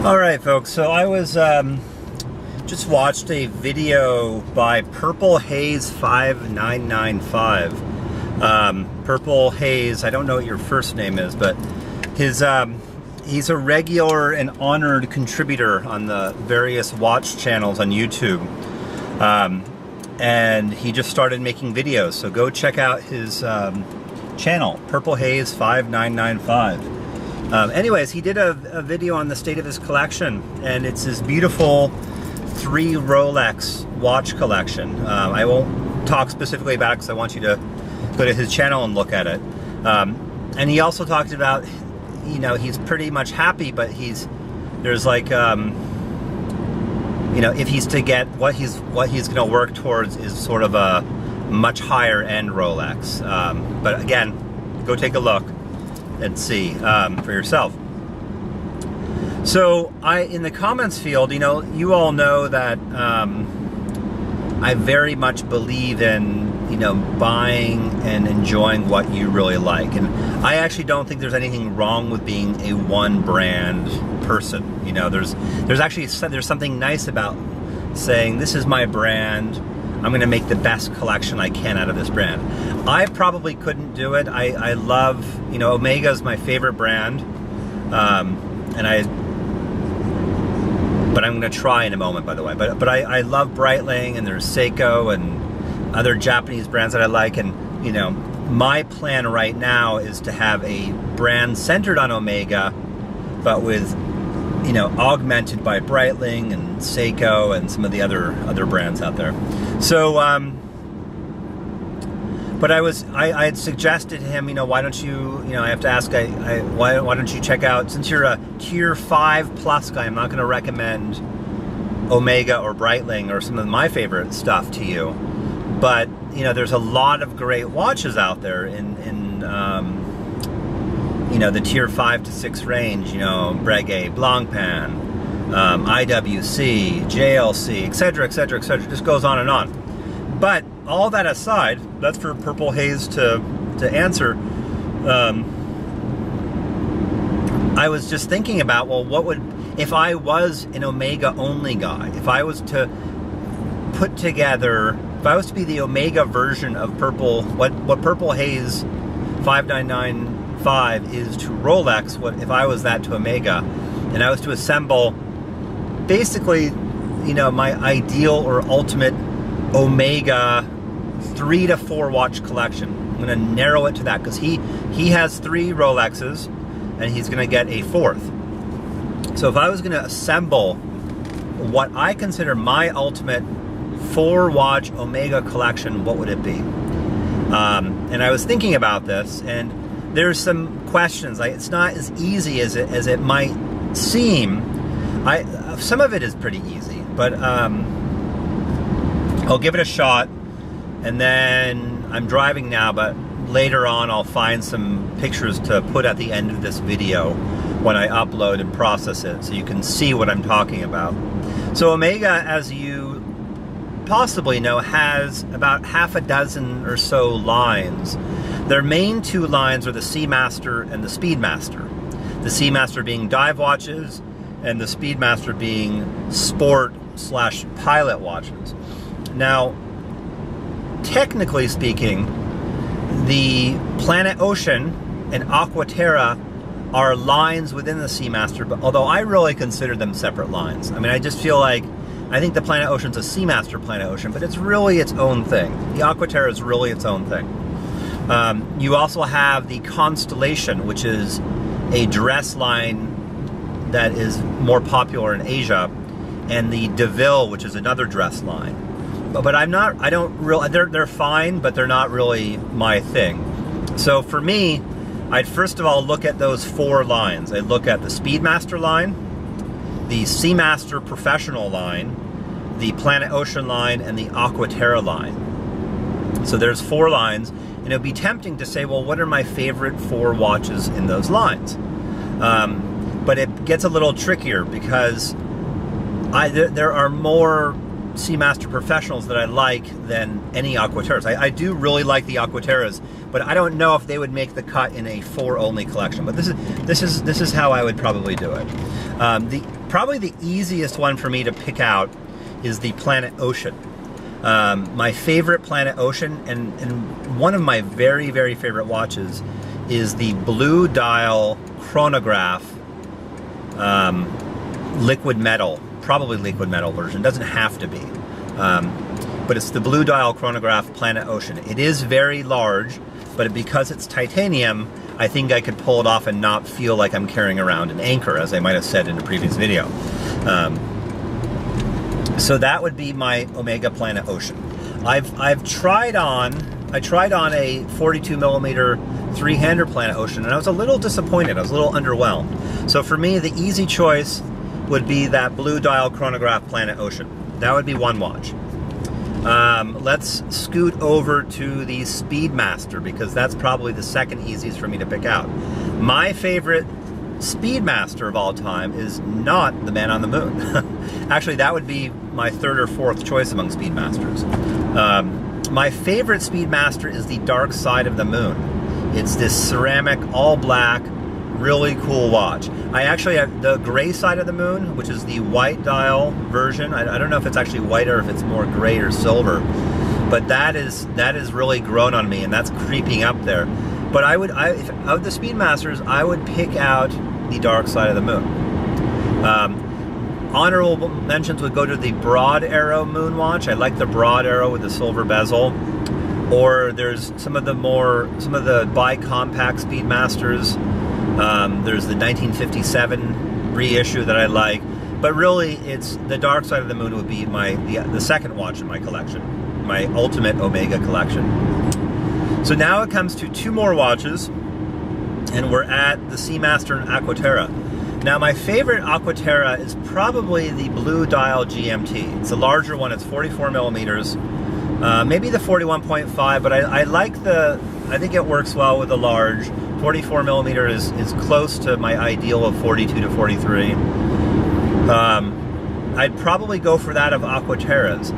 All right, folks, so I was just watched a video by Purplehaze5995. Purplehaze, I don't know what your first name is, but he's a regular and honored contributor on the various watch channels on YouTube. And he just started making videos, so go check out his channel, Purplehaze5995. Anyways, he did a video on the state of his collection, and it's his beautiful 3 Rolex watch collection. I won't talk specifically about it because I want you to go to his channel and look at it. And he also talked about, you know, he's pretty much happy, but there's like, you know, if he's to get what he's going to work towards is sort of a much higher end Rolex. But again, go take a look and see for yourself. So in the comments field, you know, you all know that I very much believe in, you know, buying and enjoying what you really like. And I actually don't think there's anything wrong with being a one brand person. You know, there's something nice about saying, this is my brand, I'm going to make the best collection I can out of this brand. I probably couldn't do it. I love, you know, Omega is my favorite brand, but I'm going to try in a moment, by the way. But I love Breitling, and there's Seiko and other Japanese brands that I like. And, you know, my plan right now is to have a brand centered on Omega, but with, you know, augmented by Breitling and Seiko and some of the other brands out there. So, but I had suggested to him, you know, why don't you, you know, I have to ask, why don't you check out, since you're a tier 5 plus guy, I'm not going to recommend Omega or Breitling or some of my favorite stuff to you, but, you know, there's a lot of great watches out there in you know, the tier 5 to 6 range, you know, Breguet, Blancpain, IWC, JLC, etc., etc., etc. Just goes on and on. But all that aside, that's for Purplehaze to answer. I was just thinking about, well, what would, if I was an Omega only guy, if I was to put together, if I was to be the Omega version of what Purplehaze 5995 is to Rolex, if I was that to Omega, and I was to assemble basically, you know, my ideal or ultimate Omega 3 to 4 watch collection. I'm going to narrow it to that because he has 3 Rolexes and he's going to get a 4th. So if I was going to assemble what I consider my ultimate 4 watch Omega collection, what would it be? And I was thinking about this, and there's some questions. Like, it's not as easy as it might seem. Some of it is pretty easy, but I'll give it a shot. And then I'm driving now, but later on I'll find some pictures to put at the end of this video when I upload and process it, so you can see what I'm talking about. So Omega, as you possibly know, has about half a dozen or so lines. Their main 2 lines are the Seamaster and the Speedmaster. The Seamaster being dive watches, and the Speedmaster being sport/pilot watches. Now, technically speaking, the Planet Ocean and Aquaterra are lines within the Seamaster, but although I really consider them separate lines. I mean, I just feel like, I think the Planet Ocean's a Seamaster Planet Ocean, but it's really its own thing. The Aquaterra is really its own thing. You also have the Constellation, which is a dress line that is more popular in Asia, and the DeVille, which is another dress line. But they're fine, but they're not really my thing. So for me, I'd first of all look at those 4 lines. I'd look at the Speedmaster line, the Seamaster Professional line, the Planet Ocean line, and the Aquaterra line. So there's 4 lines, and it would be tempting to say, well, what are my favorite 4 watches in those lines? But it gets a little trickier because there are more Seamaster Professionals that I like than any Aquaterras. I do really like the Aquaterras, but I don't know if they would make the cut in a 4-only collection. But this is how I would probably do it. Probably the easiest one for me to pick out is the Planet Ocean. My favorite Planet Ocean, and one of my very, very favorite watches, is the Blue Dial Chronograph liquid metal. Probably liquid metal version. Doesn't have to be. But it's the Blue Dial Chronograph Planet Ocean. It is very large, but because it's titanium, I think I could pull it off and not feel like I'm carrying around an anchor, as I might have said in a previous video. So that would be my Omega Planet Ocean. I tried on a 42 millimeter three-hander Planet Ocean, and I was a little disappointed. I was a little underwhelmed. So for me, the easy choice would be that Blue Dial Chronograph Planet Ocean. That would be one watch. Let's scoot over to the Speedmaster, because that's probably the second easiest for me to pick out. My favorite Speedmaster of all time is not the Man on the Moon. Actually, that would be my third or fourth choice among Speedmasters. My favorite Speedmaster is the Dark Side of the Moon. It's this ceramic, all black, really cool watch. I actually have the Gray Side of the Moon, which is the white dial version. I don't know if it's actually white or if it's more gray or silver, but that is really grown on me, and that's creeping up there. But if, of the Speedmasters, I would pick out the Dark Side of the Moon. Honorable mentions would go to the Broad Arrow Moon watch. I like the Broad Arrow with the silver bezel. Or there's some of the bi-compact Speedmasters. There's the 1957 reissue that I like. But really, it's the Dark Side of the Moon would be the second watch in my collection, my ultimate Omega collection. So now it comes to two more watches, and we're at the Seamaster and Aquaterra. Now my favorite Aquaterra is probably the Blue Dial GMT. It's a larger one, it's 44 millimeters. Maybe the 41.5, but I think it works well with the large. 44 millimeter is close to my ideal of 42 to 43. I'd probably go for that of Aquaterras.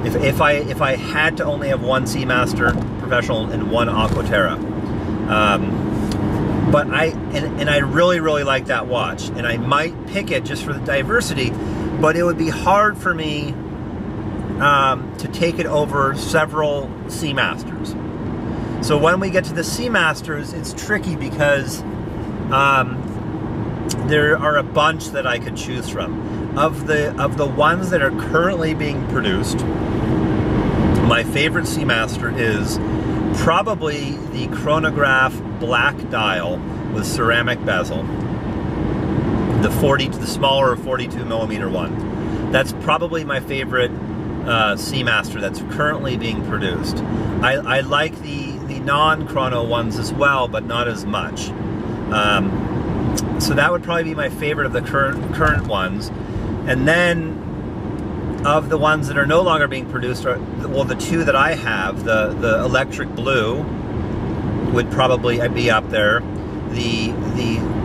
If I had to only have one Seamaster Professional and one Aquaterra. But I really, really like that watch, and I might pick it just for the diversity, but it would be hard for me to take it over several Seamasters. So when we get to the Seamasters, it's tricky because there are a bunch that I could choose from. Of the ones that are currently being produced, my favorite Seamaster is probably the Chronograph Black Dial with ceramic bezel, the smaller 42 millimeter one. That's probably my favorite Seamaster that's currently being produced. I like the non-chrono ones as well, but not as much. So that would probably be my favorite of the current ones. And then of the ones that are no longer being produced, well, the two that I have, the Electric Blue would probably be up there. The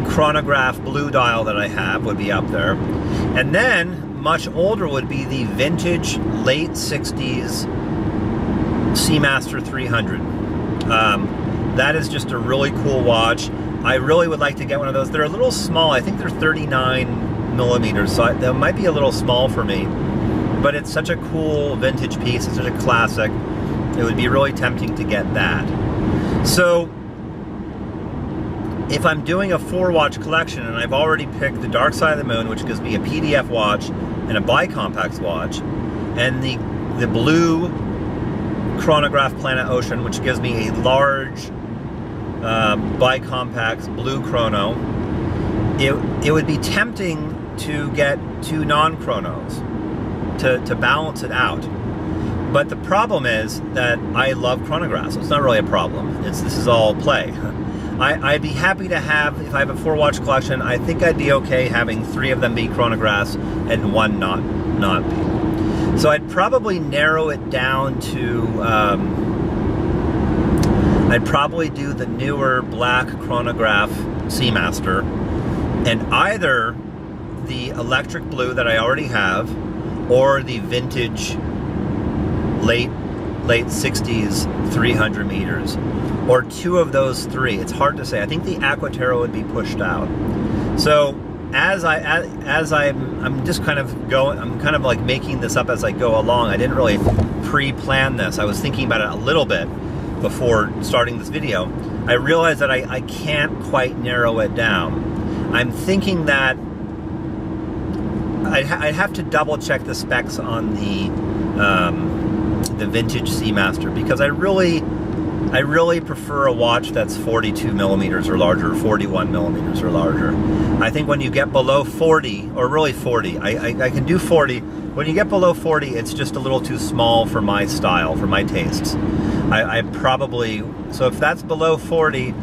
Chronograph Blue Dial that I have would be up there. And then much older would be the vintage late 60s Seamaster 300. That is just a really cool watch. I really would like to get one of those. They're a little small. I think they're 39 millimeters, so that might be a little small for me. But it's such a cool vintage piece. It's such a classic. It would be really tempting to get that. So if I'm doing a 4-watch collection, and I've already picked the Dark Side of the Moon, which gives me a PDF watch and a bi-compact watch, and the blue Chronograph Planet Ocean, which gives me a large bi-compact blue chrono, it would be tempting to get two non-chronos to balance it out. But the problem is that I love chronographs, so it's not really a problem. This is all play. I'd be happy to have, if I have a 4-watch collection, I think I'd be okay having 3 of them be chronographs and 1 not be. So I'd probably narrow it down to, I'd probably do the newer black chronograph Seamaster, and either the Electric Blue that I already have, or the vintage late 60s 300 meters, or two of those three. It's hard to say. I think the Aquaterra would be pushed out. So I'm just kind of going, I'm kind of like making this up as I go along. I didn't really pre-plan this. I was thinking about it a little bit before starting this video. I realized that I can't quite narrow it down. I'm thinking that I'd have to double check the specs on the vintage Seamaster, because I really prefer a watch that's 42 millimeters or larger, 41 millimeters or larger. I think when you get below 40, or really 40, I can do 40. When you get below 40, it's just a little too small for my style, for my tastes. I probably, so if that's below 40,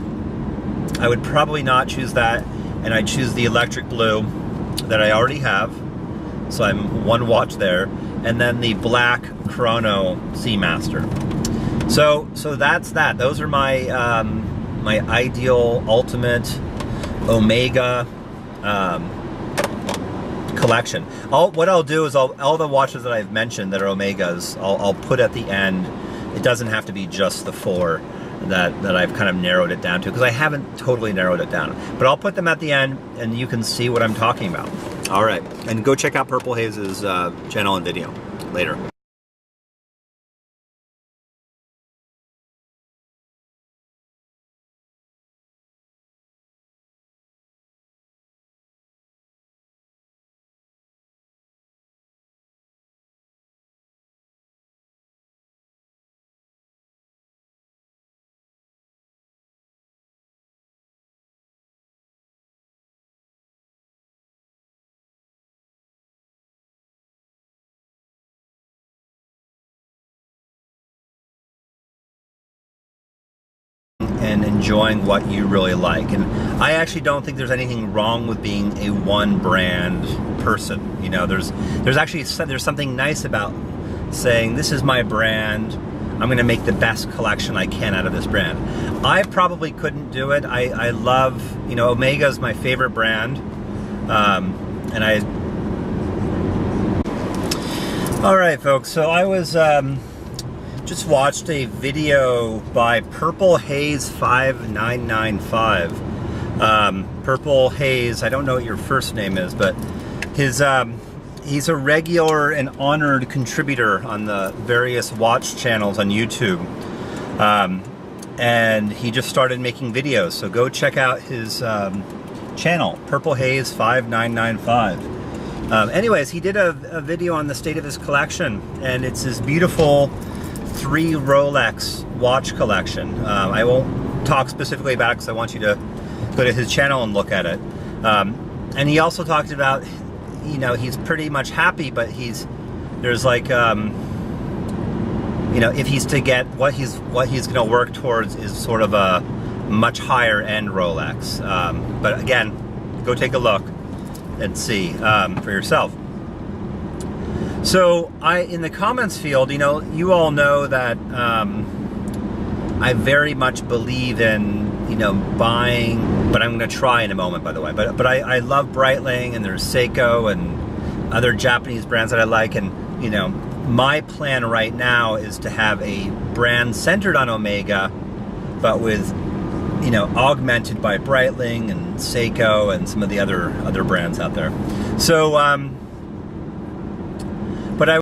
I would probably not choose that, and I'd choose the electric blue that I already have. So I'm one watch there, and then the black Chrono Seamaster. So that's that. Those are my my ideal ultimate Omega collection. What I'll do is all the watches that I've mentioned that are Omegas, I'll put at the end. It doesn't have to be just the four that I've kind of narrowed it down to, because I haven't totally narrowed it down. But I'll put them at the end, and you can see what I'm talking about. All right, and go check out Purplehaze's channel and video later. And enjoying what you really like. And I actually don't think there's anything wrong with being a one brand person. You know, there's something nice about saying, this is my brand, I'm gonna make the best collection I can out of this brand. I probably couldn't do it. I love, you know, Omega is my favorite brand. And all right, folks, so I was just watched a video by Purplehaze5995. Purplehaze, I don't know what your first name is, but he's a regular and honored contributor on the various watch channels on YouTube. And he just started making videos, so go check out his channel, Purplehaze5995. Anyways, he did a video on the state of his collection, and it's this beautiful 3 Rolex watch collection. I won't talk specifically about it because I want you to go to his channel and look at it. And he also talked about, you know, he's pretty much happy, but there's like, you know, if he's to get what he's going to work towards is sort of a much higher end Rolex. But again, go take a look and see for yourself. So in the comments field, you know, you all know that I very much believe in, you know, buying, but I'm going to try in a moment, by the way, but I love Breitling, and there's Seiko and other Japanese brands that I like. And, you know, my plan right now is to have a brand centered on Omega, but with, you know, augmented by Breitling and Seiko and some of the other brands out there. So, but I